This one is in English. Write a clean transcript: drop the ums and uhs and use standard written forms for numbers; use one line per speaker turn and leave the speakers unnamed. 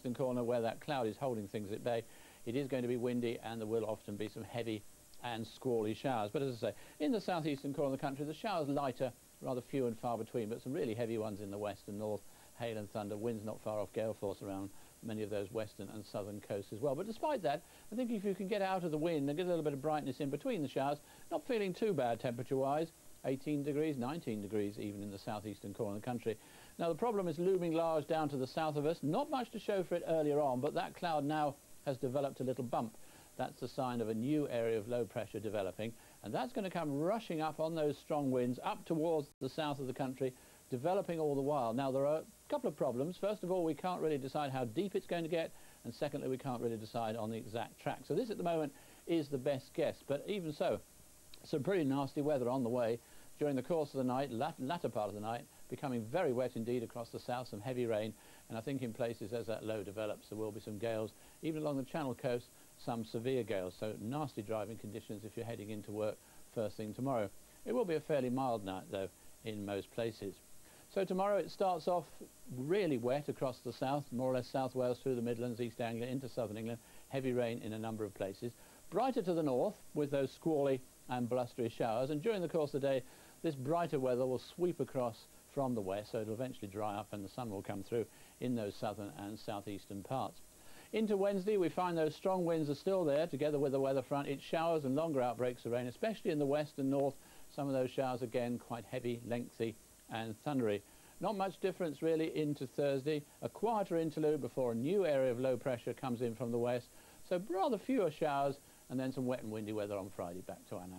southeastern corner where that cloud is holding things at bay, it is going to be windy and there will often be some heavy and squally showers. But as I say, in the southeastern corner of the country, the showers lighter, rather few and far between, but some really heavy ones in the west and north, hail and thunder, winds not far off gale force around many of those western and southern coasts as well. But despite that, I think if you can get out of the wind and get a little bit of brightness in between the showers, not feeling too bad temperature-wise, 18 degrees, 19 degrees even in the southeastern corner of the country. Now the problem is looming large down to the south of us. Not much to show for it earlier on, but that cloud now has developed a little bump. That's the sign of a new area of low pressure developing, and that's going to come rushing up on those strong winds up towards the south of the country, developing all the while. Now there are a couple of problems. First of all, we can't really decide how deep it's going to get, and secondly, we can't really decide on the exact track. So this at the moment is the best guess, but even so, some pretty nasty weather on the way during the course of the night, latter part of the night, becoming very wet indeed across the south, some heavy rain, and I think in places as that low develops there will be some gales, even along the Channel coast, some severe gales, so nasty driving conditions if you're heading into work first thing tomorrow. It will be a fairly mild night though in most places. So tomorrow it starts off really wet across the south, more or less South Wales through the Midlands, East Anglia into southern England, heavy rain in a number of places. Brighter to the north with those squally and blustery showers, and during the course of the day this brighter weather will sweep across from the west, so it'll eventually dry up and the sun will come through in those southern and southeastern parts. Into Wednesday we find those strong winds are still there together with the weather front. It's showers and longer outbreaks of rain, especially in the west and north. Some of those showers again quite heavy, lengthy and thundery. Not much difference really into Thursday. A quieter interlude before a new area of low pressure comes in from the west, so rather fewer showers and then some wet and windy weather on Friday. Back to Anna.